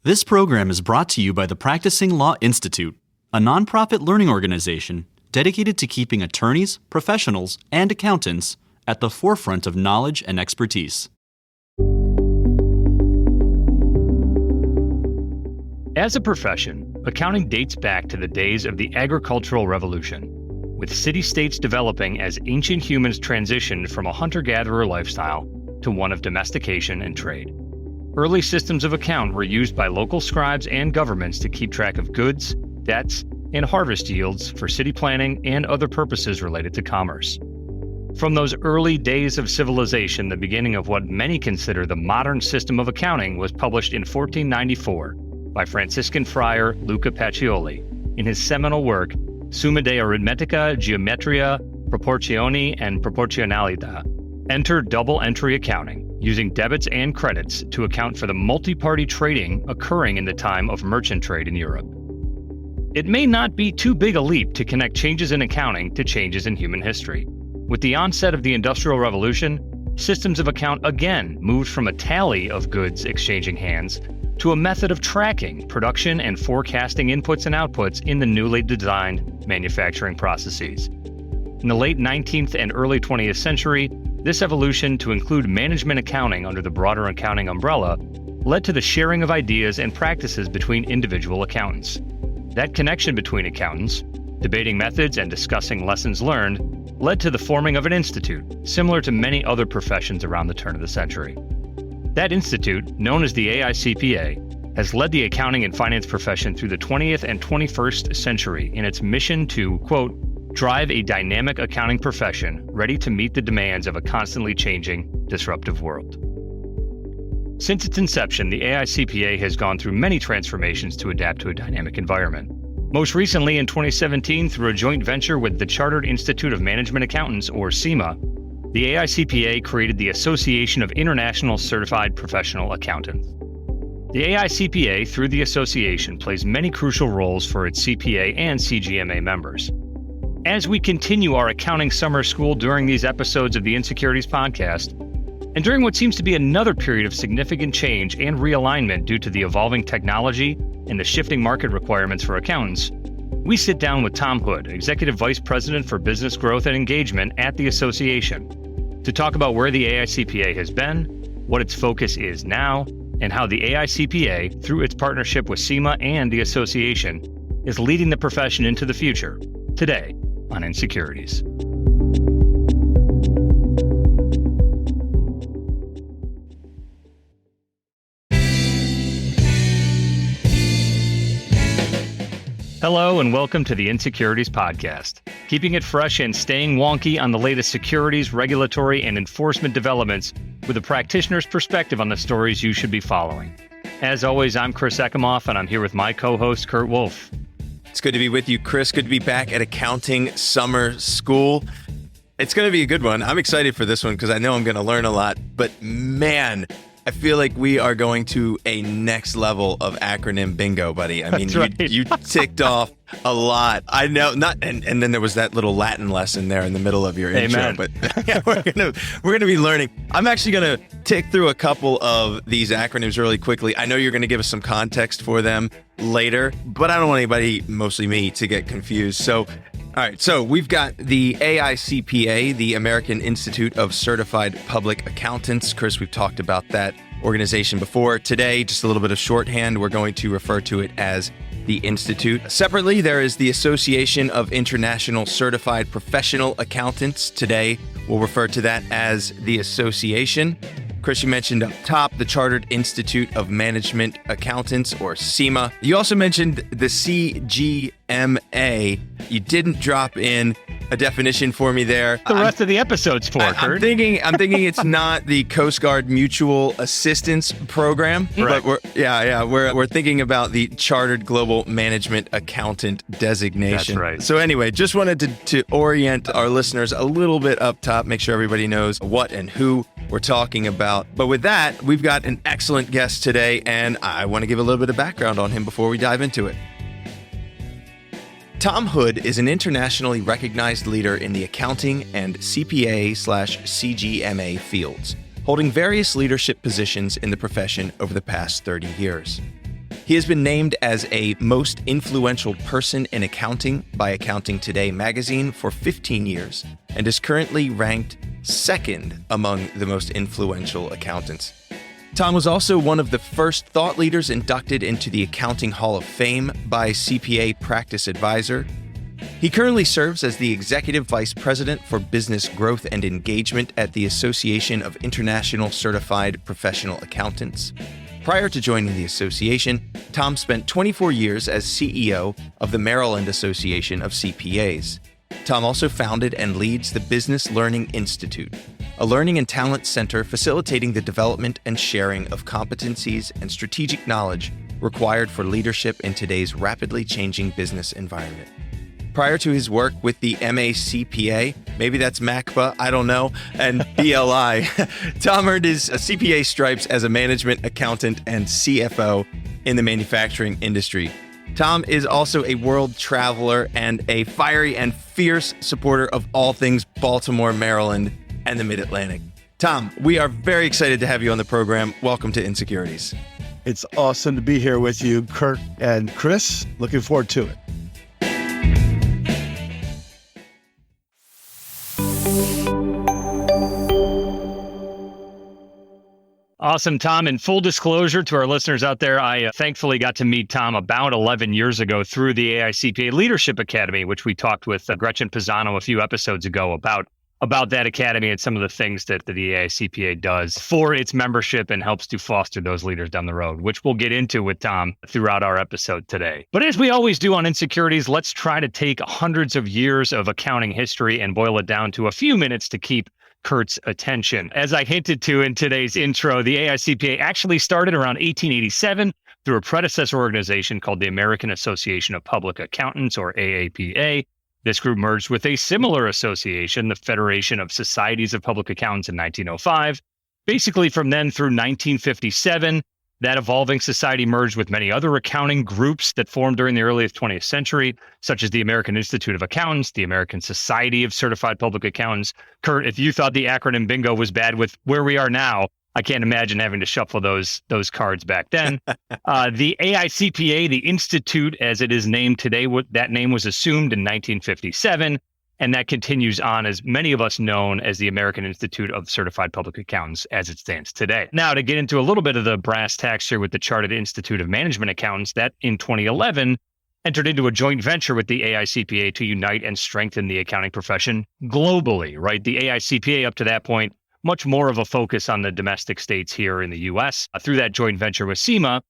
This program is brought to you by the Practicing Law Institute, a nonprofit learning organization dedicated to keeping attorneys, professionals, and accountants at the forefront of knowledge and expertise. As a profession, accounting dates back to the days of the agricultural revolution, with city-states developing as ancient humans transitioned from a hunter-gatherer lifestyle to one of domestication and trade. Early systems of account were used by local scribes and governments to keep track of goods, debts, and harvest yields for city planning and other purposes related to commerce. From those early days of civilization, the beginning of what many consider the modern system of accounting was published in 1494 by Franciscan friar Luca Pacioli in his seminal work Summa de Arithmetica, Geometria, Proporzioni, and Proporzionalità. Enter double entry accounting, using debits and credits to account for the multi-party trading occurring in the time of merchant trade in Europe. It may not be too big a leap to connect changes in accounting to changes in human history. With the onset of the Industrial Revolution, systems of account again moved from a tally of goods exchanging hands to a method of tracking production and forecasting inputs and outputs in the newly designed manufacturing processes. In the late 19th and early 20th century, this evolution to include management accounting under the broader accounting umbrella led to the sharing of ideas and practices between individual accountants. That connection between accountants, debating methods and discussing lessons learned, led to the forming of an institute, similar to many other professions around the turn of the century. That institute, known as the AICPA, has led the accounting and finance profession through the 20th and 21st century in its mission to, quote, drive a dynamic accounting profession ready to meet the demands of a constantly changing, disruptive world. Since its inception, the AICPA has gone through many transformations to adapt to a dynamic environment. Most recently, in 2017, through a joint venture with the Chartered Institute of Management Accountants, or CIMA, the AICPA created the Association of International Certified Professional Accountants. The AICPA, through the association, plays many crucial roles for its CPA and CGMA members. As we continue our accounting summer school during these episodes of the inSecurities podcast, and during what seems to be another period of significant change and realignment due to the evolving technology and the shifting market requirements for accountants, we sit down with Tom Hood, Executive Vice President for Business Growth and Engagement at the association, to talk about where the AICPA has been, what its focus is now, and how the AICPA, through its partnership with CIMA and the association, is leading the profession into the future, today on inSecurities. Hello and welcome to the inSecurities podcast, keeping it fresh and staying wonky on the latest securities, regulatory, and enforcement developments with a practitioner's perspective on the stories you should be following. As always, I'm Chris Eckemoff, and I'm here with my co-host, Kurt Wolf. It's good to be with you, Chris. Good to be back at Accounting Summer School. It's going to be a good one. I'm excited for this one because I know I'm going to learn a lot, but man, I feel like we are going to a next level of acronym bingo, buddy. I mean, you ticked off a lot. I know, not, and then there was that little Latin lesson there in the middle of your intro. But yeah, we're gonna be learning. I'm actually gonna tick through a couple of these acronyms really quickly. I know you're gonna give us some context for them later, but I don't want anybody, mostly me, to get confused. So, all right, so we've got the AICPA, the American Institute of Certified Public Accountants. Chris, we've talked about that organization before. Today, just a little bit of shorthand, we're going to refer to it as the Institute. Separately, there is the Association of International Certified Professional Accountants. Today, we'll refer to that as the Association. Chris, you mentioned up top the Chartered Institute of Management Accountants, or CIMA. You also mentioned the CGMA. You didn't drop in a definition for me there. The rest of the episode's for, Kurt. I'm thinking it's not the Coast Guard Mutual Assistance Program, right. But we're thinking about the Chartered Global Management Accountant designation. That's right. So anyway, just wanted to orient our listeners a little bit up top, make sure everybody knows what and who we're talking about. But with that, we've got an excellent guest today, and I want to give a little bit of background on him before we dive into it. Tom Hood is an internationally recognized leader in the accounting and CPA/CGMA fields, holding various leadership positions in the profession over the past 30 years. He has been named as a most influential person in accounting by Accounting Today magazine for 15 years and is currently ranked second among the most influential accountants. Tom was also one of the first thought leaders inducted into the Accounting Hall of Fame by CPA Practice Advisor. He currently serves as the Executive Vice President for Business Growth and Engagement at the Association of International Certified Professional Accountants. Prior to joining the association, Tom spent 24 years as CEO of the Maryland Association of CPAs. Tom also founded and leads the Business Learning Institute, a learning and talent center facilitating the development and sharing of competencies and strategic knowledge required for leadership in today's rapidly changing business environment. Prior to his work with the AICPA, maybe that's MACPA, I don't know, and BLI, Tom earned his CPA stripes as a management accountant and CFO in the manufacturing industry. Tom is also a world traveler and a fiery and fierce supporter of all things Baltimore, Maryland, and the Mid-Atlantic. Tom, we are very excited to have you on the program. Welcome to inSecurities. It's awesome to be here with you, Kurt and Chris. Looking forward to it. Awesome, Tom. And full disclosure to our listeners out there, I thankfully got to meet Tom about 11 years ago through the AICPA Leadership Academy, which we talked with Gretchen Pisano a few episodes ago about that academy and some of the things that the AICPA does for its membership and helps to foster those leaders down the road, which we'll get into with Tom throughout our episode today. But as we always do on inSecurities, let's try to take hundreds of years of accounting history and boil it down to a few minutes to keep Kurt's attention. As I hinted to in today's intro, the AICPA actually started around 1887 through a predecessor organization called the American Association of Public Accountants, or AAPA. This group merged with a similar association, the Federation of Societies of Public Accountants, in 1905. Basically, from then through 1957, that evolving society merged with many other accounting groups that formed during the early 20th century, such as the American Institute of Accountants, the American Society of Certified Public Accountants. Kurt, if you thought the acronym bingo was bad with where we are now, I can't imagine having to shuffle those cards back then. The AICPA, the Institute, as it is named today, that name was assumed in 1957. And that continues on, as many of us known as the American Institute of Certified Public Accountants as it stands today. Now, to get into a little bit of the brass tacks here with the Chartered Institute of Management Accountants, that in 2011 entered into a joint venture with the AICPA to unite and strengthen the accounting profession globally, right? The AICPA up to that point, much more of a focus on the domestic states here in the U.S. Through that joint venture with CIMA,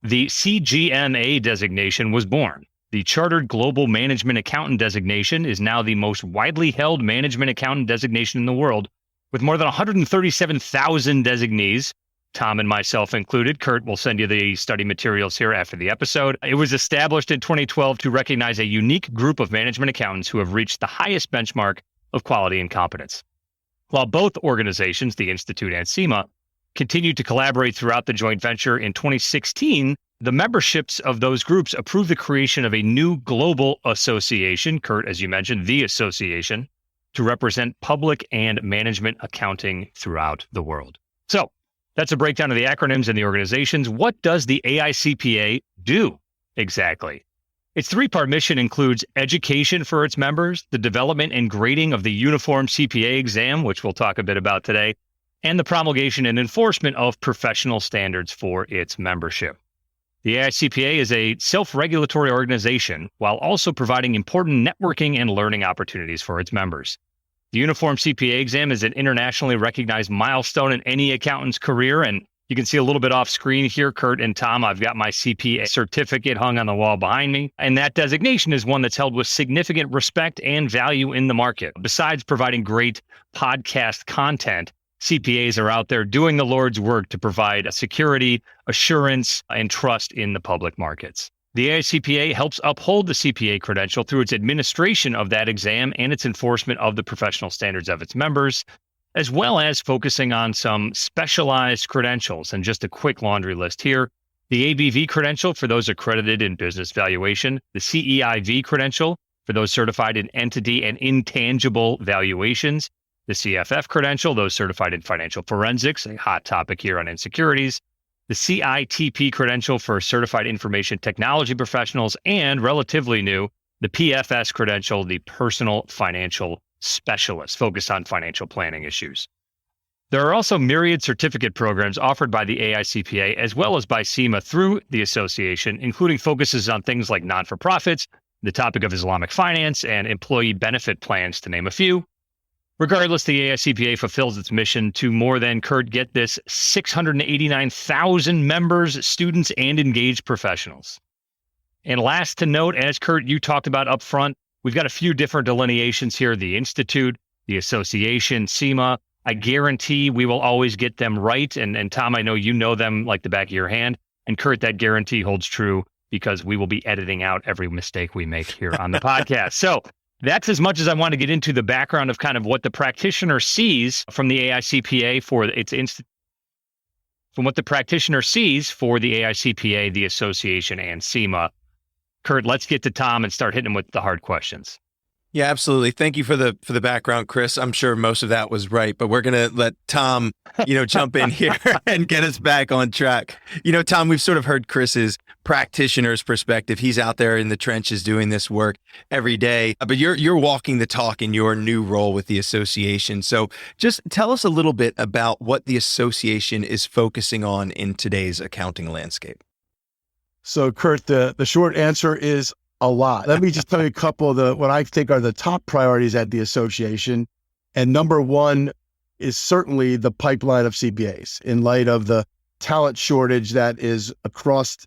the CGMA designation was born. The Chartered Global Management Accountant designation is now the most widely held management accountant designation in the world, with more than 137,000 designees, Tom and myself included. Kurt will send you the study materials here after the episode. It was established in 2012 to recognize a unique group of management accountants who have reached the highest benchmark of quality and competence. While both organizations, the Institute and CIMA, continued to collaborate throughout the joint venture, in 2016, the memberships of those groups approved the creation of a new global association, Kurt, as you mentioned, the association, to represent public and management accounting throughout the world. So that's a breakdown of the acronyms and the organizations. What does the AICPA do exactly? Its three-part mission includes education for its members, the development and grading of the Uniform CPA exam, which we'll talk a bit about today, and the promulgation and enforcement of professional standards for its membership. The AICPA is a self-regulatory organization while also providing important networking and learning opportunities for its members. The Uniform CPA exam is an internationally recognized milestone in any accountant's career, and you can see a little bit off screen here, Kurt and Tom, I've got my CPA certificate hung on the wall behind me, and that designation is one that's held with significant respect and value in the market. Besides providing great podcast content, CPAs are out there doing the Lord's work to provide security, assurance, and trust in the public markets. The AICPA helps uphold the CPA credential through its administration of that exam and its enforcement of the professional standards of its members, as well as focusing on some specialized credentials. And just a quick laundry list here: the ABV credential for those accredited in business valuation, the CEIV credential for those certified in entity and intangible valuations, the CFF credential, those certified in financial forensics, a hot topic here on inSecurities, the CITP credential for Certified Information Technology Professionals, and relatively new, the PFS credential, the Personal Financial Specialist, focused on financial planning issues. There are also myriad certificate programs offered by the AICPA as well as by CIMA through the association, including focuses on things like non-for-profits, the topic of Islamic finance, and employee benefit plans, to name a few. Regardless, the AICPA fulfills its mission to more than, Kurt, get this, 689,000 members, students, and engaged professionals. And last to note, as Kurt, you talked about up front, we've got a few different delineations here: the Institute, the Association, CIMA. I guarantee we will always get them right. And Tom, I know you know them like the back of your hand. And Kurt, that guarantee holds true because we will be editing out every mistake we make here on the podcast. So that's as much as I want to get into the background of kind of what the practitioner sees from the AICPA for its from what the practitioner sees for the AICPA, the association, and CIMA. Kurt, let's get to Tom and start hitting him with the hard questions. Yeah, absolutely. Thank you for the background, Chris. I'm sure most of that was right, but we're going to let Tom, jump in here and get us back on track. Tom, we've sort of heard Chris's practitioner's perspective. He's out there in the trenches doing this work every day, but you're walking the talk in your new role with the association. So just tell us a little bit about what the association is focusing on in today's accounting landscape. So, Kurt, the short answer is a lot. Let me just tell you a couple of what I think are the top priorities at the association. And number one is certainly the pipeline of CPAs in light of the talent shortage that is across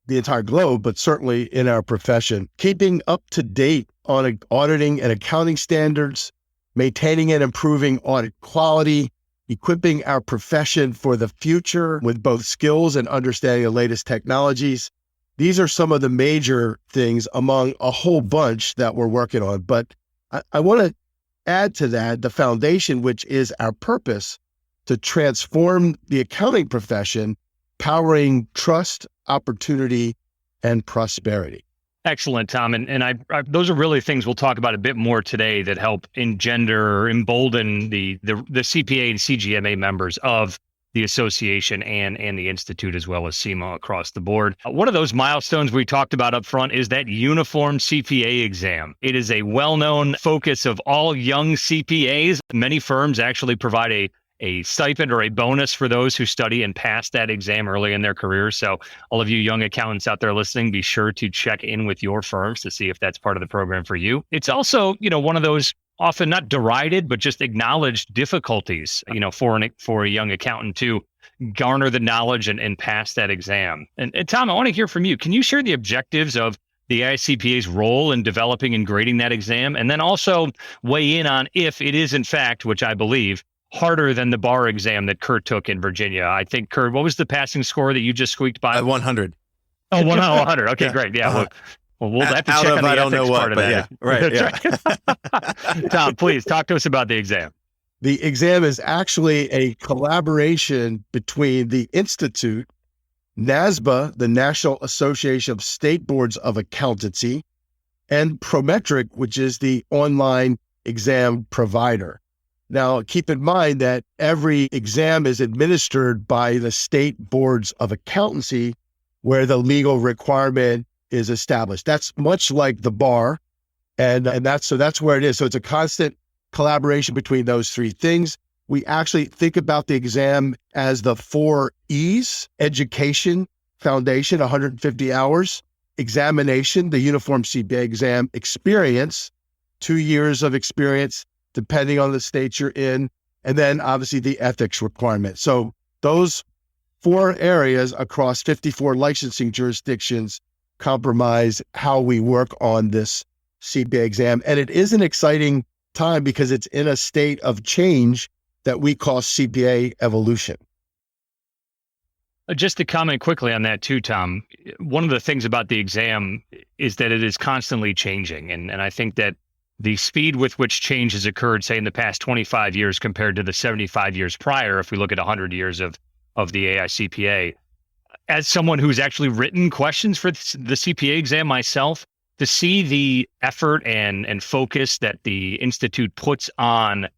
the entire globe, but certainly in our profession. Keeping up to date on auditing and accounting standards, maintaining and improving audit quality, equipping our profession for the future with both skills and understanding the latest technologies. These are some of the major things among a whole bunch that we're working on. But I want to add to that the foundation, which is our purpose to transform the accounting profession, powering trust, opportunity, and prosperity. Excellent, Tom. And I those are really things we'll talk about a bit more today that help engender or embolden the CPA and CGMA members of the association and the Institute, as well as CIMA across the board. One of those milestones we talked about up front is that uniform CPA exam. It is a well-known focus of all young CPAs. Many firms actually provide a stipend or a bonus for those who study and pass that exam early in their careers. So all of you young accountants out there listening, be sure to check in with your firms to see if that's part of the program for you. It's also, one of those often not derided, but just acknowledged difficulties, for a young accountant to garner the knowledge and pass that exam. And Tom, I want to hear from you. Can you share the objectives of the AICPA's role in developing and grading that exam? And then also weigh in on if it is, in fact, which I believe, harder than the bar exam that Kurt took in Virginia. I think, Kurt, what was the passing score that you just squeaked by? 100. Oh, 100. Okay, yeah. Great. Yeah. We'll have to check on the I don't ethics know what, part of that. Yeah, right. Tom, please talk to us about the exam. The exam is actually a collaboration between the Institute, NASBA, the National Association of State Boards of Accountancy, and Prometric, which is the online exam provider. Now, keep in mind that every exam is administered by the state boards of accountancy, where the legal requirement is established. That's much like the bar, and that's where it is. So it's a constant collaboration between those three things. We actually think about the exam as the 4 E's: education, foundation, 150 hours; examination, the uniform CPA exam; experience, 2 years of experience, depending on the state you're in; and then obviously the ethics requirement. So those 4 areas across 54 licensing jurisdictions compromise how we work on this CPA exam. And it is an exciting time because it's in a state of change that we call CPA evolution. Just to comment quickly on that too, Tom, one of the things about the exam is that it is constantly changing. And I think that the speed with which change has occurred, say in the past 25 years compared to the 75 years prior, if we look at 100 years of the AICPA, as someone who's actually written questions for the CPA exam myself, to see the effort and focus that the Institute puts on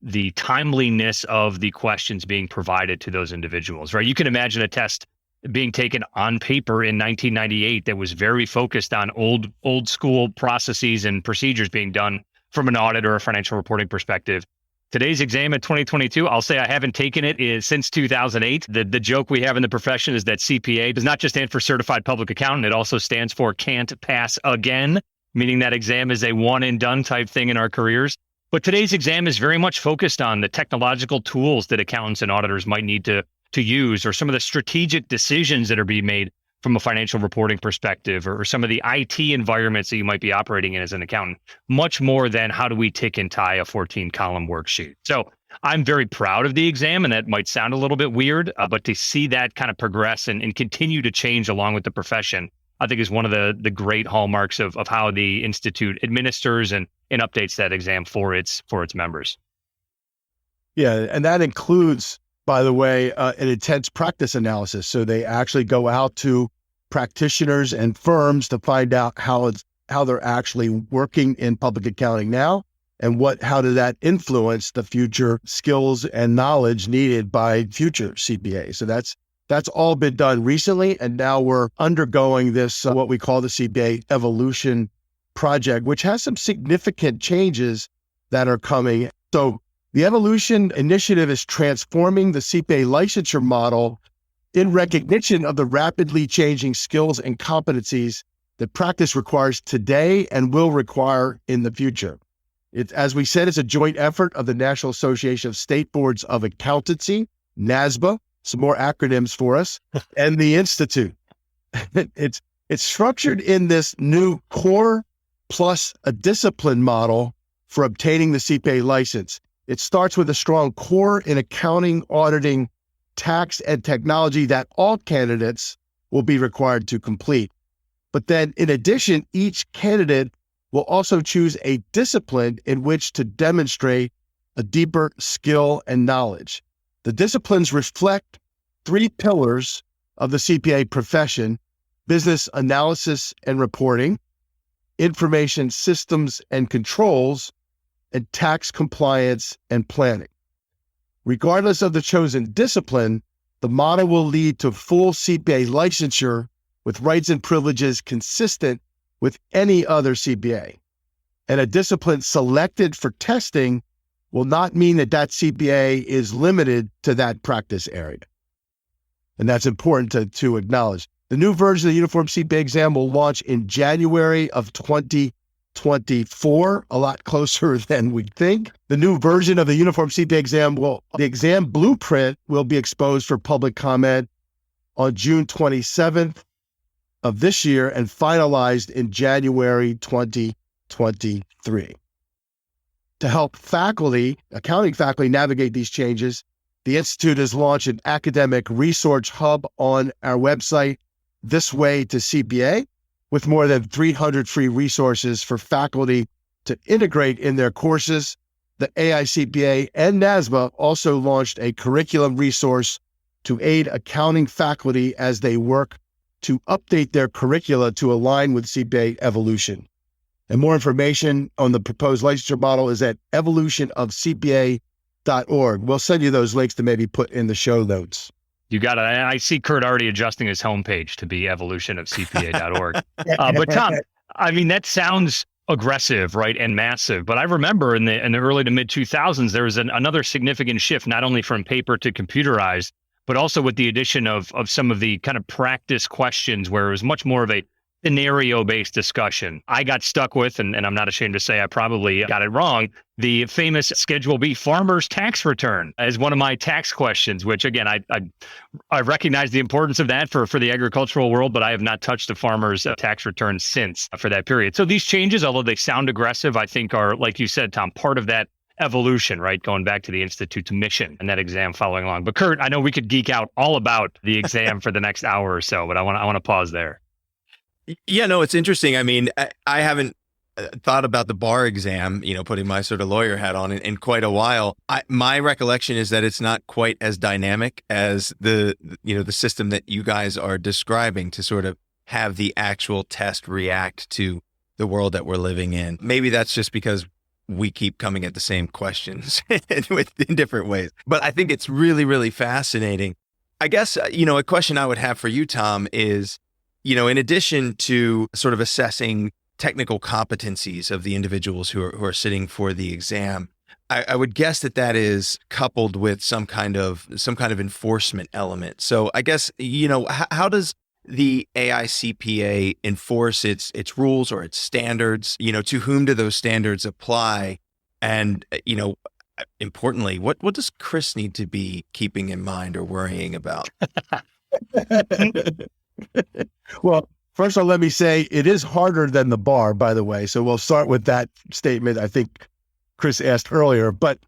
the timeliness of the questions being provided to those individuals, right? You can imagine a test being taken on paper in 1998 that was very focused on old school processes and procedures being done from an audit or a financial reporting perspective. Today's exam in 2022, I'll say I haven't taken it since 2008. The joke we have in the profession is that CPA does not just stand for Certified Public Accountant, it also stands for Can't Pass Again, meaning that exam is a one and done type thing in our careers. But today's exam is very much focused on the technological tools that accountants and auditors might need to use, or some of the strategic decisions that are being made from a financial reporting perspective, or some of the IT environments that you might be operating in as an accountant, much more than how do we tick and tie a 14-column worksheet. So I'm very proud of the exam, and that might sound a little bit weird, but to see that kind of progress and continue to change along with the profession, I think is one of the great hallmarks of how the Institute administers and updates that exam for its members. Yeah, and that includes, by the way, an intense practice analysis. So they actually go out to practitioners and firms to find out how they're actually working in public accounting now, and how does that influence the future skills and knowledge needed by future CPAs. So that's all been done recently, and now we're undergoing this what we call the CPA Evolution Project, which has some significant changes that are coming. So the Evolution Initiative is transforming the CPA licensure model in recognition of the rapidly changing skills and competencies that practice requires today and will require in the future. As we said, it's a joint effort of the National Association of State Boards of Accountancy, NASBA, some more acronyms for us, and the Institute. It's structured in this new core plus a discipline model for obtaining the CPA license. It starts with a strong core in accounting, auditing, tax, and technology that all candidates will be required to complete. But then in addition, each candidate will also choose a discipline in which to demonstrate a deeper skill and knowledge. The disciplines reflect three pillars of the CPA profession: business analysis and reporting, information systems and controls, and tax compliance and planning. Regardless of the chosen discipline, the model will lead to full CPA licensure with rights and privileges consistent with any other CPA. And a discipline selected for testing will not mean that CPA is limited to that practice area. And that's important to acknowledge. The new version of the Uniform CPA exam will launch in January of 2024, a lot closer than we think. The new version of the Uniform CPA exam the exam blueprint will be exposed for public comment on June 27th of this year and finalized in January 2023. To help accounting faculty navigate these changes, the Institute has launched an academic resource hub on our website, This Way to CPA, with more than 300 free resources for faculty to integrate in their courses. The AICPA and NASBA also launched a curriculum resource to aid accounting faculty as they work to update their curricula to align with CPA evolution. And more information on the proposed licensure model is at evolutionofcpa.org. We'll send you those links to maybe put in the show notes. You got it. I see Kurt already adjusting his homepage to be evolutionofcpa.org. But Tom, I mean, that sounds aggressive, right, and massive. But I remember in the early to mid 2000s, there was another significant shift, not only from paper to computerized, but also with the addition of some of the kind of practice questions where it was much more of a scenario-based discussion. I got stuck with, and I'm not ashamed to say I probably got it wrong, the famous Schedule B farmer's tax return as one of my tax questions, which again, I recognize the importance of that for the agricultural world, but I have not touched a farmer's tax return since for that period. So these changes, although they sound aggressive, I think are, like you said, Tom, part of that evolution, right? Going back to the Institute's mission and that exam following along. But Kurt, I know we could geek out all about the exam for the next hour or so, but I want to pause there. Yeah, no, it's interesting. I mean, I haven't thought about the bar exam, putting my sort of lawyer hat on in quite a while. My recollection is that it's not quite as dynamic as the system that you guys are describing to sort of have the actual test react to the world that we're living in. Maybe that's just because we keep coming at the same questions in different ways. But I think it's really, really fascinating. I guess, a question I would have for you, Tom, is, in addition to sort of assessing technical competencies of the individuals who are sitting for the exam, I would guess that is coupled with some kind of enforcement element. So I guess, how does the AICPA enforce its rules or its standards? To whom do those standards apply? And, importantly, what does Chris need to be keeping in mind or worrying about? Well, first of all, let me say it is harder than the bar, by the way. So we'll start with that statement. I think Chris asked earlier, but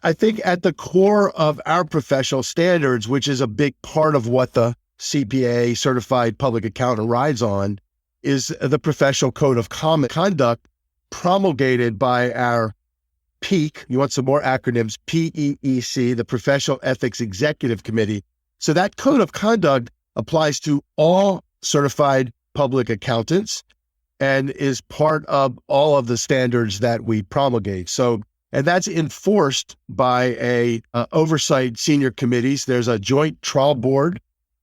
I think at the core of our professional standards, which is a big part of what the CPA, Certified Public Accountant, rides on, is the Professional Code of Conduct promulgated by our PEAC. You want some more acronyms? PEEC, the Professional Ethics Executive Committee. So that code of conduct applies to all certified public accountants and is part of all of the standards that we promulgate. So, and that's enforced by a oversight senior committees. There's a joint trial board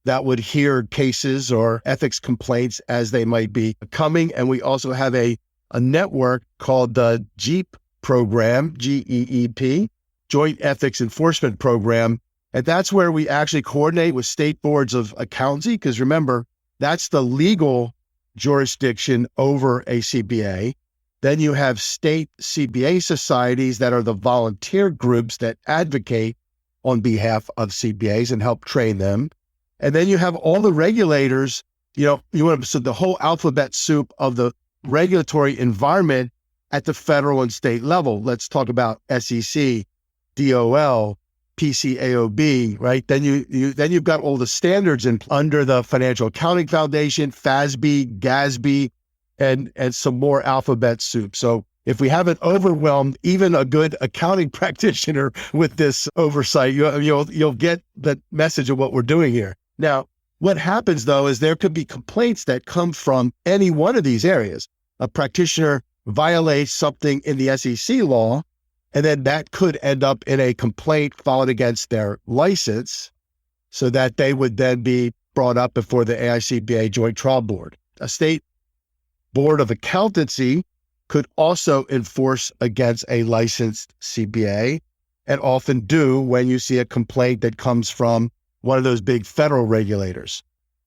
that would hear cases or ethics complaints as they might be coming. And we also have a network called the JEEP program, GEEP, Joint Ethics Enforcement Program. And that's where we actually coordinate with state boards of accountancy, because remember, that's the legal jurisdiction over a CPA. Then you have state CPA societies that are the volunteer groups that advocate on behalf of CPAs and help train them. And then you have all the regulators, so the whole alphabet soup of the regulatory environment at the federal and state level. Let's talk about SEC, DOL, PCAOB, right? Then you've got all the standards under the Financial Accounting Foundation, FASB, GASB, and some more alphabet soup. So if we haven't overwhelmed even a good accounting practitioner with this oversight, you'll get the message of what we're doing here. Now, what happens though is there could be complaints that come from any one of these areas. A practitioner violates something in the SEC law, and then that could end up in a complaint filed against their license, so that they would then be brought up before the AICPA Joint Trial Board. A state board of accountancy could also enforce against a licensed CPA, and often do when you see a complaint that comes from one of those big federal regulators.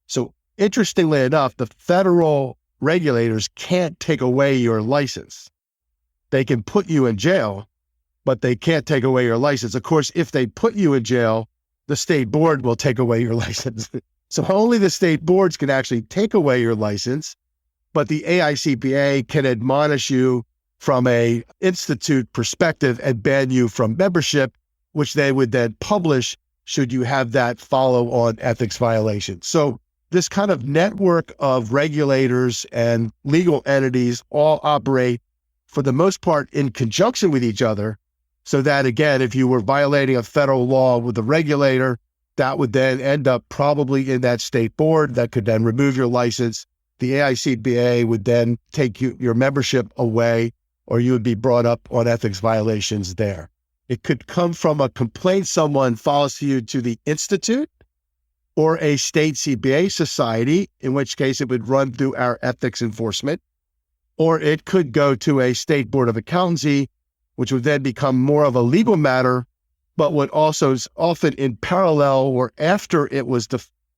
So interestingly enough, the federal regulators can't take away your license. They can put you in jail, but they can't take away your license. Of course, if they put you in jail, the state board will take away your license. So only the state boards can actually take away your license, but the AICPA can admonish you from a institute perspective and ban you from membership, which they would then publish should you have that follow-on ethics violation. So this kind of network of regulators and legal entities all operate, for the most part, in conjunction with each other, so that, again, if you were violating a federal law with a regulator, that would then end up probably in that state board that could then remove your license. The AICPA would then take your membership away, or you would be brought up on ethics violations there. It could come from a complaint someone files to you to the institute, or a state CPA society, in which case it would run through our ethics enforcement, or it could go to a state board of accountancy, which would then become more of a legal matter, but would also often in parallel or after it was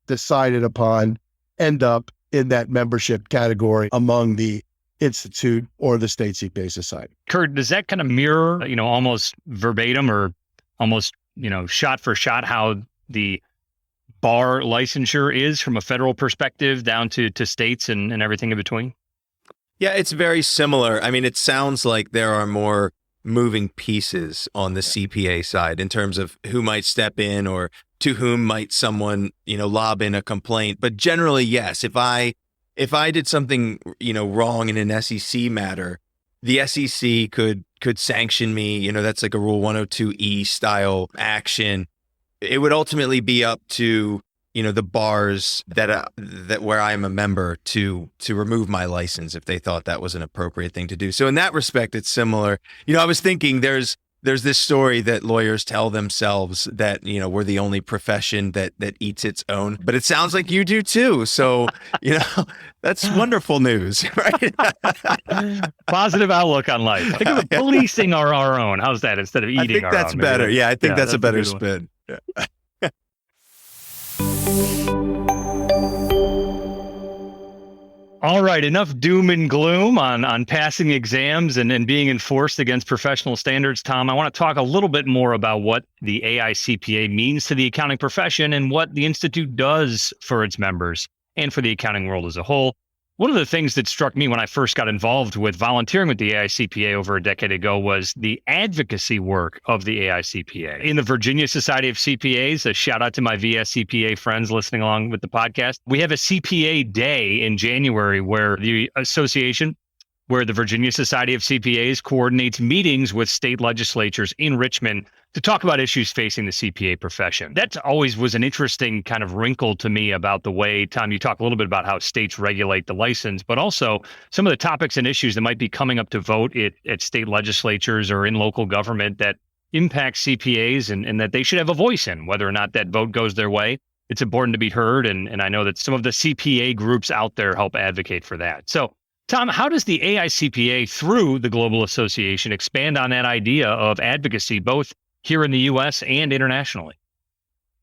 decided upon, end up in that membership category among the institute or the state CPA society. Kurt, does that kind of mirror, almost verbatim or almost, shot for shot how the bar licensure is from a federal perspective down to states and everything in between? Yeah, it's very similar. I mean, it sounds like there are more moving pieces on the CPA side in terms of who might step in or to whom might someone, lob in a complaint. But generally, yes, if I did something, wrong in an SEC matter, the SEC could sanction me. That's like a Rule 102E style action. It would ultimately be up to, the bars that where I'm a member to remove my license if they thought that was an appropriate thing to do. So in that respect, it's similar. I was thinking there's this story that lawyers tell themselves that, we're the only profession that eats its own, but it sounds like you do too. So, that's wonderful news, right? Positive outlook on life. Think of policing our own. How's that instead of eating our own? I think that's better. Yeah, I think that's a better spin. Yeah. All right, enough doom and gloom on passing exams and being enforced against professional standards, Tom. I want to talk a little bit more about what the AICPA means to the accounting profession and what the Institute does for its members and for the accounting world as a whole. One of the things that struck me when I first got involved with volunteering with the AICPA over a decade ago was the advocacy work of the AICPA. In the Virginia Society of CPAs, a shout out to my VSCPA friends listening along with the podcast, we have a CPA Day in January where the Virginia Society of CPAs coordinates meetings with state legislatures in Richmond to talk about issues facing the CPA profession. That always was an interesting kind of wrinkle to me about the way, Tom, you talk a little bit about how states regulate the license, but also some of the topics and issues that might be coming up to vote at state legislatures or in local government that impact CPAs and that they should have a voice in, whether or not that vote goes their way. It's important to be heard, and I know that some of the CPA groups out there help advocate for that. So, Tom, how does the AICPA, through the Global Association, expand on that idea of advocacy, both here in the U.S. and internationally?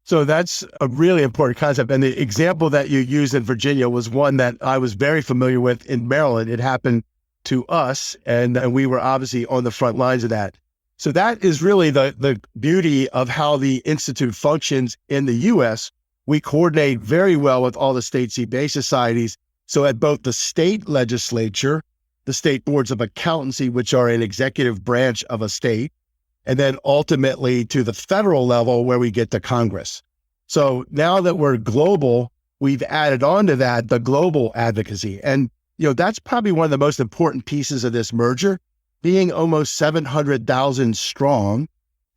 So that's a really important concept. And the example that you used in Virginia was one that I was very familiar with in Maryland. It happened to us, and we were obviously on the front lines of that. So that is really the beauty of how the Institute functions in the U.S. We coordinate very well with all the state CPA societies. So at both the state legislature, the state boards of accountancy, which are an executive branch of a state, and then ultimately to the federal level where we get to Congress. So now that we're global, we've added on to that the global advocacy. And, that's probably one of the most important pieces of this merger, being almost 700,000 strong.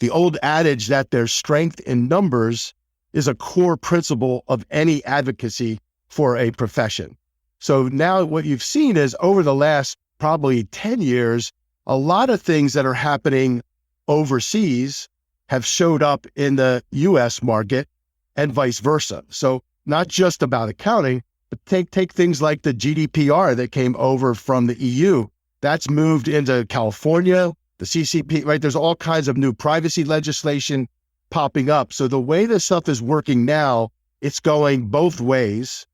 The old adage that there's strength in numbers is a core principle of any advocacy for a profession. So now what you've seen is over the last probably 10 years, a lot of things that are happening overseas have showed up in the US market and vice versa. So not just about accounting, but take things like the GDPR that came over from the EU. That's moved into California, the CCP, right? There's all kinds of new privacy legislation popping up. So the way this stuff is working now, it's going both ways.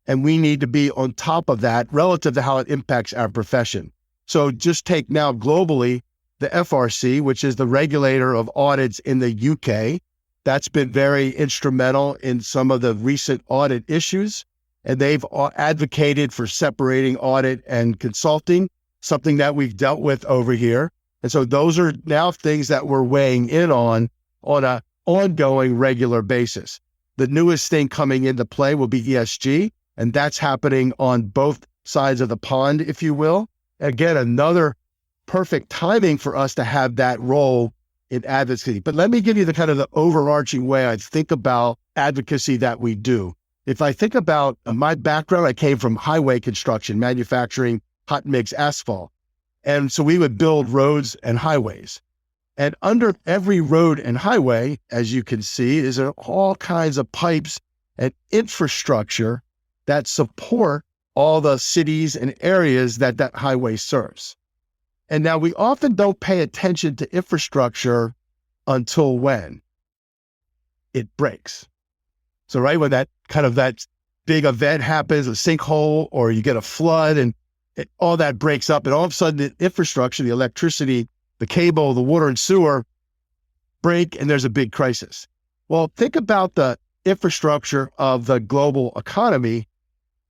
And we need to be on top of that relative to how it impacts our profession. So just take now globally, the FRC, which is the regulator of audits in the UK. That's been very instrumental in some of the recent audit issues. And they've advocated for separating audit and consulting, something that we've dealt with over here. And so those are now things that we're weighing in on an ongoing regular basis. The newest thing coming into play will be ESG. And that's happening on both sides of the pond, if you will. Again, another perfect timing for us to have that role in advocacy. But let me give you the kind of the overarching way I think about advocacy that we do. If I think about my background, I came from highway construction, manufacturing hot mix asphalt. And so we would build roads and highways. And under every road and highway, as you can see, is all kinds of pipes and infrastructure that support all the cities and areas that highway serves. And now we often don't pay attention to infrastructure until when it breaks. So right when that big event happens, a sinkhole, or you get a flood and all that breaks up, and all of a sudden the infrastructure, the electricity, the cable, the water and sewer break, and there's a big crisis. Well, think about the infrastructure of the global economy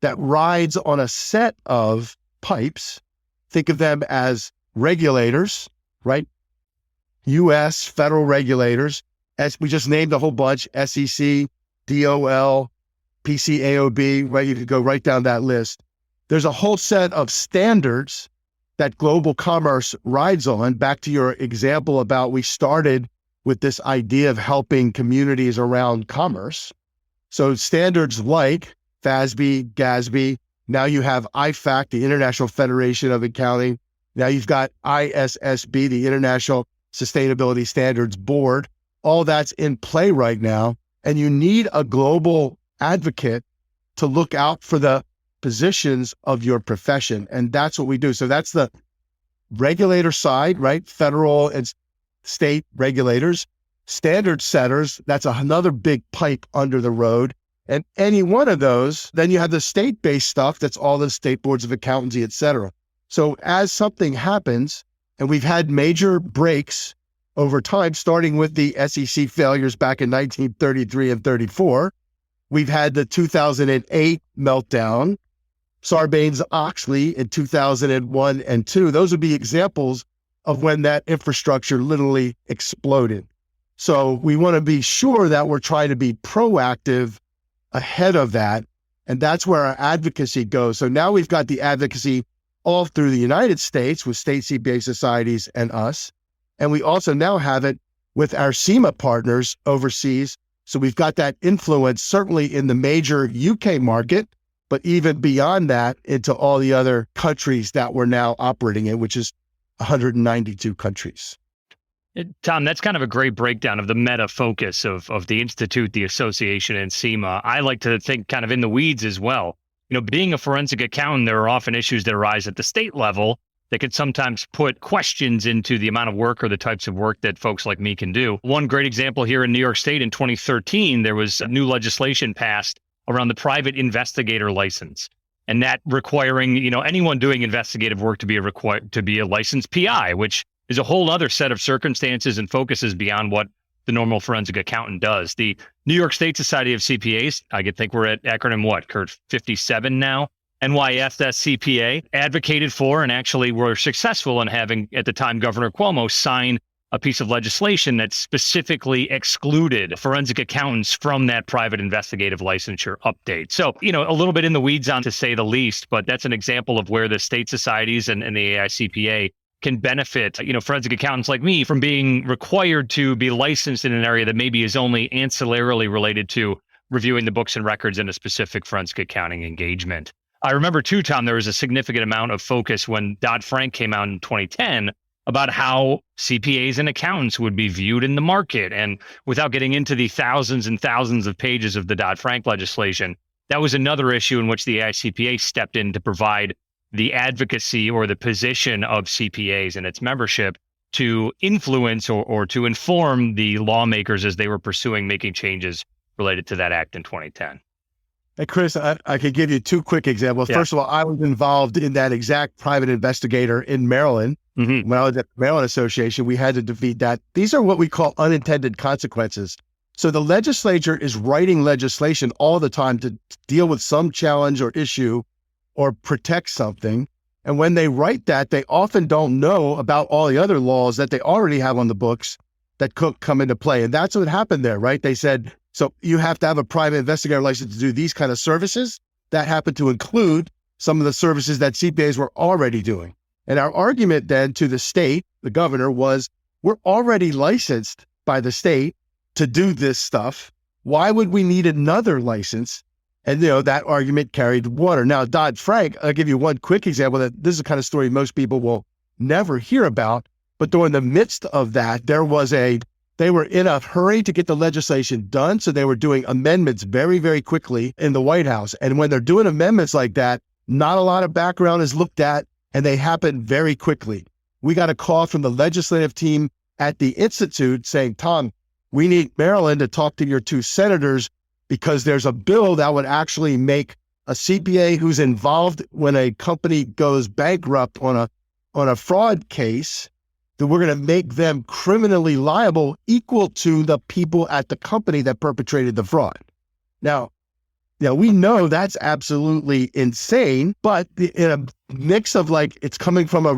that rides on a set of pipes. Think of them as regulators, right? U.S. federal regulators, as we just named a whole bunch, SEC, DOL, PCAOB, right? You could go right down that list. There's a whole set of standards that global commerce rides on. Back to your example about we started with this idea of helping communities around commerce. So standards like FASB, GASB, now you have IFAC, the International Federation of Accounting. Now you've got ISSB, the International Sustainability Standards Board. All that's in play right now. And you need a global advocate to look out for the positions of your profession. And that's what we do. So that's the regulator side, right? Federal and state regulators, standard setters. That's another big pipe under the road. And any one of those, then you have the state-based stuff. That's all the state boards of accountancy, et cetera. So as something happens, and we've had major breaks over time, starting with the SEC failures back in 1933 and 34, we've had the 2008 meltdown, Sarbanes-Oxley in 2001 and 2. Those would be examples of when that infrastructure literally exploded. So we want to be sure that we're trying to be proactive ahead of that. And that's where our advocacy goes. So now we've got the advocacy all through the United States with state CPA societies and us. And we also now have it with our CIMA partners overseas. So we've got that influence certainly in the major UK market, but even beyond that into all the other countries that we're now operating in, which is 192 countries. Tom, that's kind of a great breakdown of the meta focus of the Institute, the association, and CIMA. I like to think kind of in the weeds as well. Being a forensic accountant, there are often issues that arise at the state level that could sometimes put questions into the amount of work or the types of work that folks like me can do. One great example here in New York State in 2013, there was new legislation passed around the private investigator license. And that requiring, anyone doing investigative work to be a licensed PI, which is a whole other set of circumstances and focuses beyond what the normal forensic accountant does. The New York State Society of CPAs, I could think we're at acronym what, Kurt, 57 now? NYSSCPA advocated for and actually were successful in having, at the time, Governor Cuomo sign a piece of legislation that specifically excluded forensic accountants from that private investigative licensure update. So, a little bit in the weeds on to say the least, but that's an example of where the state societies and the AICPA can benefit, forensic accountants like me from being required to be licensed in an area that maybe is only ancillarily related to reviewing the books and records in a specific forensic accounting engagement. I remember too, Tom, there was a significant amount of focus when Dodd-Frank came out in 2010 about how CPAs and accountants would be viewed in the market. And without getting into the thousands and thousands of pages of the Dodd-Frank legislation, that was another issue in which the AICPA stepped in to provide the advocacy or the position of CPAs and its membership to influence or to inform the lawmakers as they were pursuing making changes related to that act in 2010. Hey, Chris, I could give you two quick examples. Yeah. First of all, I was involved in that exact private investigator in Maryland. Mm-hmm. When I was at the Maryland Association, we had to defeat that. These are what we call unintended consequences. So the legislature is writing legislation all the time to deal with some challenge or issue or protect something. And when they write that, they often don't know about all the other laws that they already have on the books that could come into play. And that's what happened there, right? They said, so you have to have a private investigator license to do these kind of services. That happened to include some of the services that CPAs were already doing. And our argument then to the state, the governor, was we're already licensed by the state to do this stuff. Why would we need another license? And, that argument carried water. Now, Dodd-Frank, I'll give you one quick example that this is the kind of story most people will never hear about. But during the midst of that, they were in a hurry to get the legislation done. So they were doing amendments very, very quickly in the White House. And when they're doing amendments like that, not a lot of background is looked at and they happen very quickly. We got a call from the legislative team at the Institute saying, Tom, we need Maryland to talk to your two senators because there's a bill that would actually make a CPA who's involved when a company goes bankrupt on a fraud case, that we're going to make them criminally liable equal to the people at the company that perpetrated the fraud. Now, we know that's absolutely insane, but in a mix of it's coming from a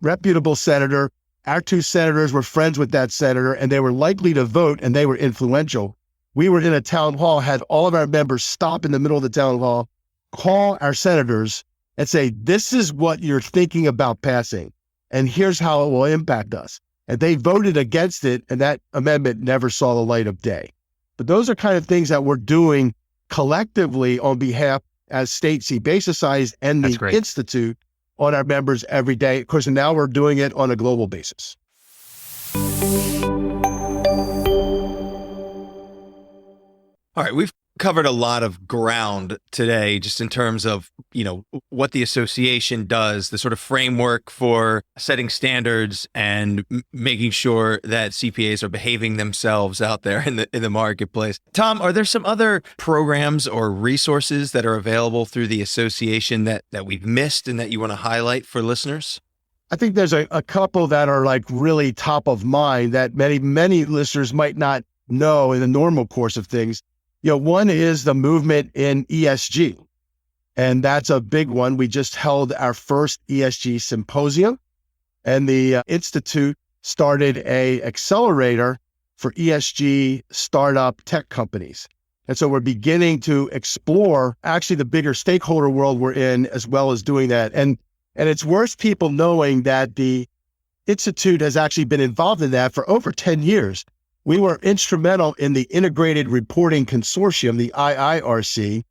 reputable senator, our two senators were friends with that senator and they were likely to vote and they were influential. We were in a town hall, had all of our members stop in the middle of the town hall, call our senators and say, this is what you're thinking about passing. And here's how it will impact us. And they voted against it, and that amendment never saw the light of day. But those are kind of things that we're doing collectively on behalf as state CPA societies and That's the great. Institute on our members every day. Of course, and now we're doing it on a global basis. All right, we've covered a lot of ground today just in terms of, what the association does, the sort of framework for setting standards and making sure that CPAs are behaving themselves out there in the marketplace. Tom, are there some other programs or resources that are available through the association that we've missed and that you want to highlight for listeners? I think there's a couple that are like really top of mind that many listeners might not know in the normal course of things. One is the movement in ESG, and that's a big one. We just held our first ESG symposium, and the Institute started a accelerator for ESG startup tech companies. And so we're beginning to explore actually the bigger stakeholder world we're in, as well as doing that. And it's worth people knowing that the Institute has actually been involved in that for over 10 years. We were instrumental in the Integrated Reporting Consortium, the IIRC,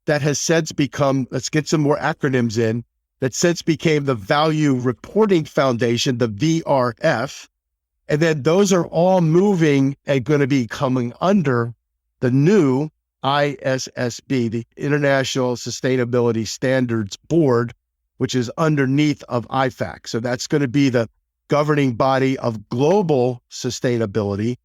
that has since become, let's get some more acronyms in, that since became the Value Reporting Foundation, the VRF. And then those are all moving and going to be coming under the new ISSB, the International Sustainability Standards Board, which is underneath of IFAC. So that's going to be the governing body of global sustainability.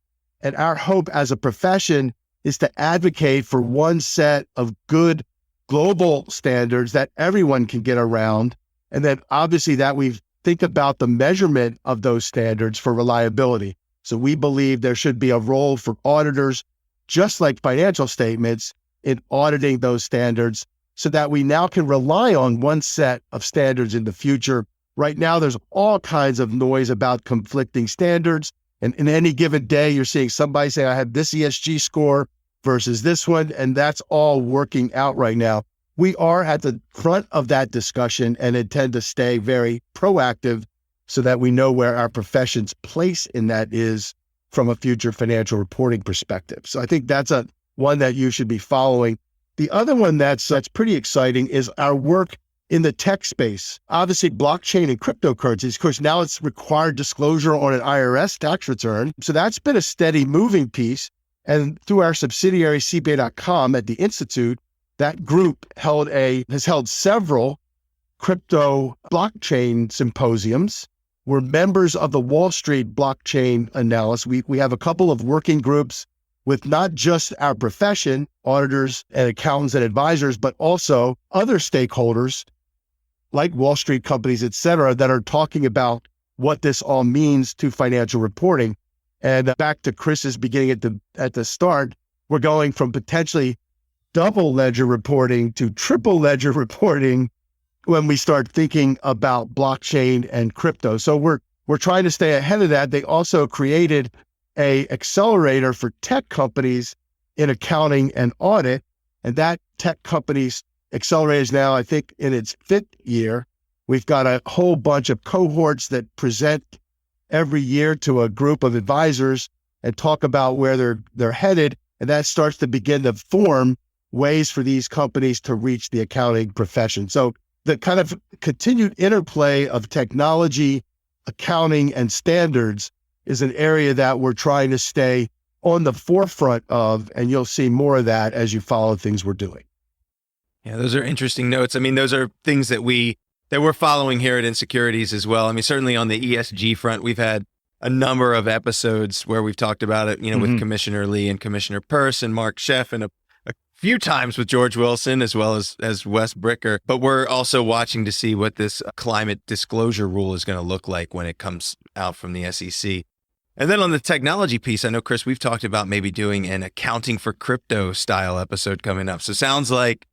And our hope as a profession is to advocate for one set of good global standards that everyone can get around. And then obviously that we think about the measurement of those standards for reliability. So we believe there should be a role for auditors, just like financial statements, in auditing those standards so that we now can rely on one set of standards in the future. Right now, there's all kinds of noise about conflicting standards. And in any given day, you're seeing somebody say, I have this ESG score versus this one, and that's all working out right now. We are at the front of that discussion and intend to stay very proactive so that we know where our profession's place in that is from a future financial reporting perspective. So I think that's one that you should be following. The other one that's pretty exciting is our work in the tech space. Obviously, blockchain and cryptocurrencies. Of course, now it's required disclosure on an IRS tax return. So that's been a steady moving piece. And through our subsidiary, CPA.com at the Institute, that group has held several crypto blockchain symposiums. We're members of the Wall Street blockchain analysis. We have a couple of working groups with not just our profession, auditors and accountants and advisors, but also other stakeholders like Wall Street companies, et cetera, that are talking about what this all means to financial reporting. And back to Chris's beginning at the start, we're going from potentially double ledger reporting to triple ledger reporting when we start thinking about blockchain and crypto. So we're trying to stay ahead of that. They also created an accelerator for tech companies in accounting and audit. And that tech companies accelerator is now, I think, in its 5th year. We've got a whole bunch of cohorts that present every year to a group of advisors and talk about where they're headed. And that starts to begin to form ways for these companies to reach the accounting profession. So the kind of continued interplay of technology, accounting, and standards is an area that we're trying to stay on the forefront of, and you'll see more of that as you follow things we're doing. Yeah, those are interesting notes. I mean, those are things that we're following here at inSecurities as well. I mean, certainly on the ESG front, we've had a number of episodes where we've talked about it, with Commissioner Lee and Commissioner Peirce and Mark Sheff, and a few times with George Wilson as well as Wes Bricker. But we're also watching to see what this climate disclosure rule is going to look like when it comes out from the SEC. And then on the technology piece, I know, Chris, we've talked about maybe doing an accounting for crypto style episode coming up. So sounds like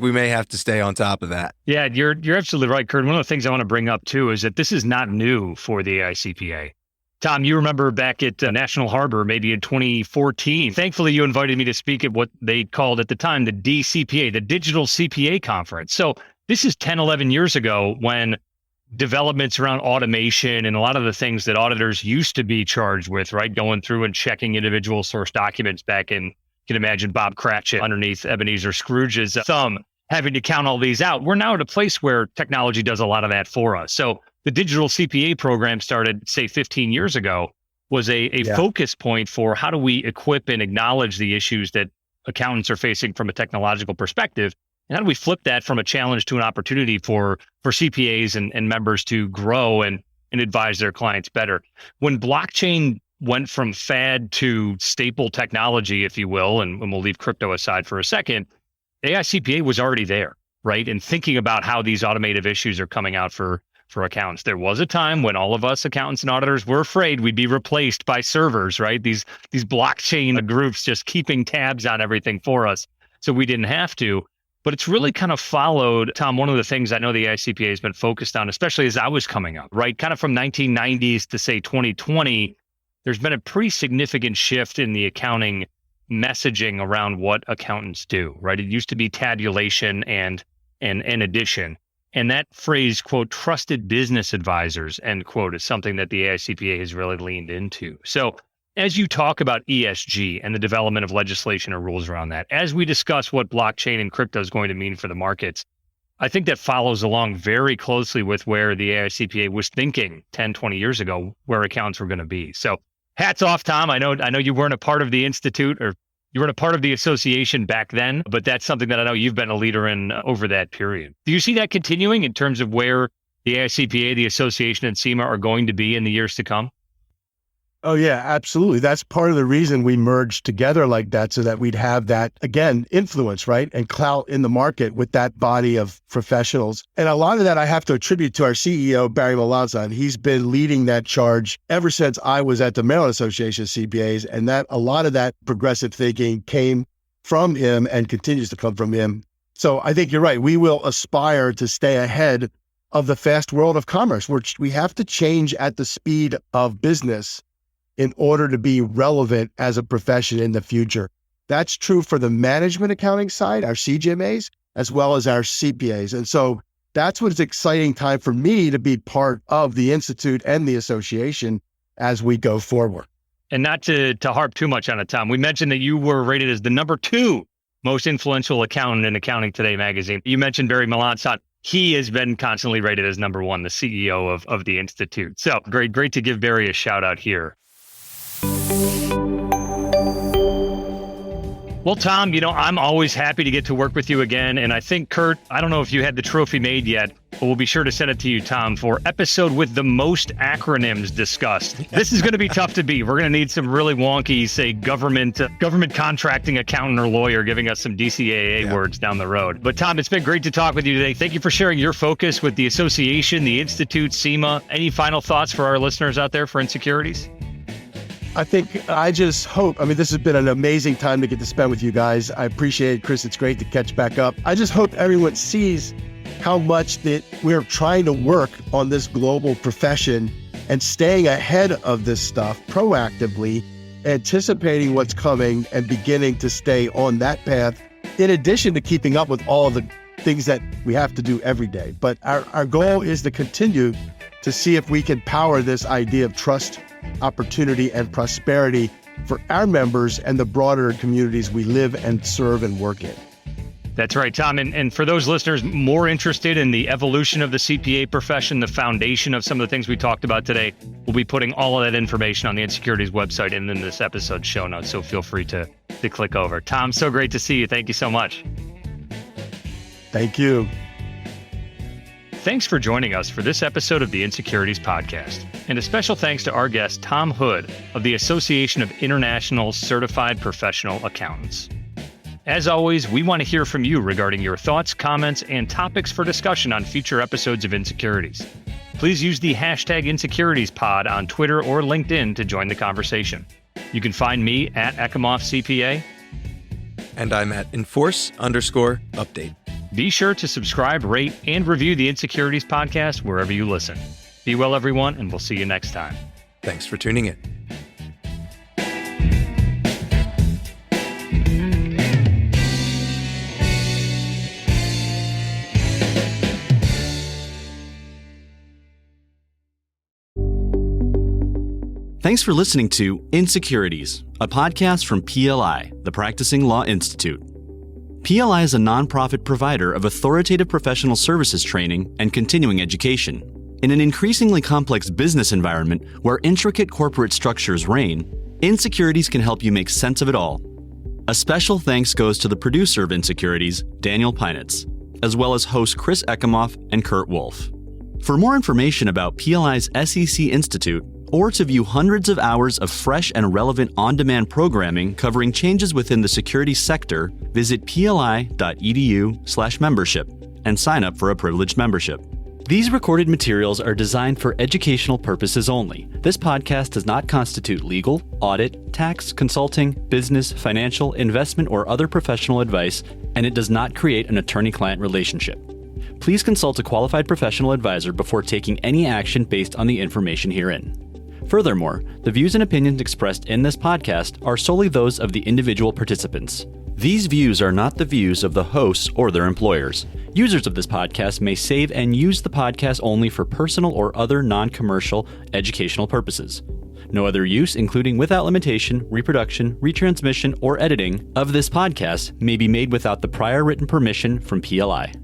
we may have to stay on top of that. Yeah, you're absolutely right, Kurt. One of the things I want to bring up too is that this is not new for the AICPA. Tom, you remember back at National Harbor, maybe in 2014. Thankfully, you invited me to speak at what they called at the time the DCPA, the Digital CPA Conference. So this is 10, 11 years ago when developments around automation and a lot of the things that auditors used to be charged with, right? Going through and checking individual source documents back in can imagine Bob Cratchit underneath Ebenezer Scrooge's thumb, having to count all these out. We're now at a place where technology does a lot of that for us. So the digital CPA program started, say, 15 years ago, was a focus point for how do we equip and acknowledge the issues that accountants are facing from a technological perspective. And how do we flip that from a challenge to an opportunity for CPAs and members to grow and advise their clients better? When blockchain went from fad to staple technology, if you will, and we'll leave crypto aside for a second, AICPA was already there, right? And thinking about how these automative issues are coming out for accountants. There was a time when all of us accountants and auditors were afraid we'd be replaced by servers, right? These blockchain groups just keeping tabs on everything for us. So we didn't have to. But it's really kind of followed, Tom, one of the things I know the AICPA has been focused on, especially as I was coming up, right? Kind of from 1990s to say 2020, there's been a pretty significant shift in the accounting messaging around what accountants do, right? It used to be tabulation and addition. And that phrase, quote, trusted business advisors, end quote, is something that the AICPA has really leaned into. So as you talk about ESG and the development of legislation or rules around that, as we discuss what blockchain and crypto is going to mean for the markets, I think that follows along very closely with where the AICPA was thinking 10, 20 years ago, where accountants were going to be. So hats off, Tom. I know you weren't a part of the institute, or you weren't a part of the association back then, but that's something that I know you've been a leader in over that period. Do you see that continuing in terms of where the AICPA, the association, and CIMA are going to be in the years to come? Oh, yeah, absolutely. That's part of the reason we merged together like that, so that we'd have that, again, influence, right? And clout in the market with that body of professionals. And a lot of that I have to attribute to our CEO, Barry Melanson. He's been leading that charge ever since I was at the Maryland Association of CPAs. And that a lot of that progressive thinking came from him and continues to come from him. So I think you're right. We will aspire to stay ahead of the fast world of commerce, which we have to change at the speed of business in order to be relevant as a profession in the future. That's true for the management accounting side, our CGMAs, as well as our CPAs. And so that's what's exciting time for me to be part of the Institute and the association as we go forward. And not to harp too much on it, Tom, we mentioned that you were rated as the number 2 most influential accountant in Accounting Today magazine. You mentioned Barry Melanson. He has been constantly rated as number 1, the CEO of the Institute. So great to give Barry a shout out here. Well, Tom, I'm always happy to get to work with you again. And I think, Kurt, I don't know if you had the trophy made yet, but we'll be sure to send it to you, Tom, for episode with the most acronyms discussed. This is going to be tough to beat. We're going to need some really wonky, say, government contracting accountant or lawyer giving us some DCAA words down the road. But Tom, it's been great to talk with you today. Thank you for sharing your focus with the association, the Institute, CIMA. Any final thoughts for our listeners out there for inSecurities? I just hope, this has been an amazing time to get to spend with you guys. I appreciate it, Chris. It's great to catch back up. I just hope everyone sees how much that we're trying to work on this global profession and staying ahead of this stuff proactively, anticipating what's coming and beginning to stay on that path, in addition to keeping up with all of the things that we have to do every day. But our goal is to continue to see if we can power this idea of trust, opportunity, and prosperity for our members and the broader communities we live and serve and work in. That's right, Tom. And for those listeners more interested in the evolution of the CPA profession, the foundation of some of the things we talked about today, we'll be putting all of that information on the inSecurities website and in this episode's show notes. So feel free to click over. Tom, so great to see you. Thank you so much. Thank you. Thanks for joining us for this episode of the inSecurities podcast. And a special thanks to our guest, Tom Hood of the Association of International Certified Professional Accountants. As always, we want to hear from you regarding your thoughts, comments, and topics for discussion on future episodes of inSecurities. Please use the hashtag inSecuritiesPod on Twitter or LinkedIn to join the conversation. You can find me at EcomoffCPA. And I'm at Enforce_update. Be sure to subscribe, rate, and review the inSecurities podcast wherever you listen. Be well, everyone, and we'll see you next time. Thanks for tuning in. Thanks for listening to inSecurities, a podcast from PLI, the Practicing Law Institute. PLI is a nonprofit provider of authoritative professional services training and continuing education. In an increasingly complex business environment where intricate corporate structures reign, inSecurities can help you make sense of it all. A special thanks goes to the producer of inSecurities, Daniel Peinitz, as well as hosts Chris Ekemoff and Kurt Wolf. For more information about PLI's SEC Institute, or to view hundreds of hours of fresh and relevant on-demand programming covering changes within the security sector, visit pli.edu/membership and sign up for a privileged membership. These recorded materials are designed for educational purposes only. This podcast does not constitute legal, audit, tax, consulting, business, financial, investment, or other professional advice, and it does not create an attorney-client relationship. Please consult a qualified professional advisor before taking any action based on the information herein. Furthermore, the views and opinions expressed in this podcast are solely those of the individual participants. These views are not the views of the hosts or their employers. Users of this podcast may save and use the podcast only for personal or other non-commercial educational purposes. No other use, including without limitation, reproduction, retransmission, or editing of this podcast may be made without the prior written permission from PLI.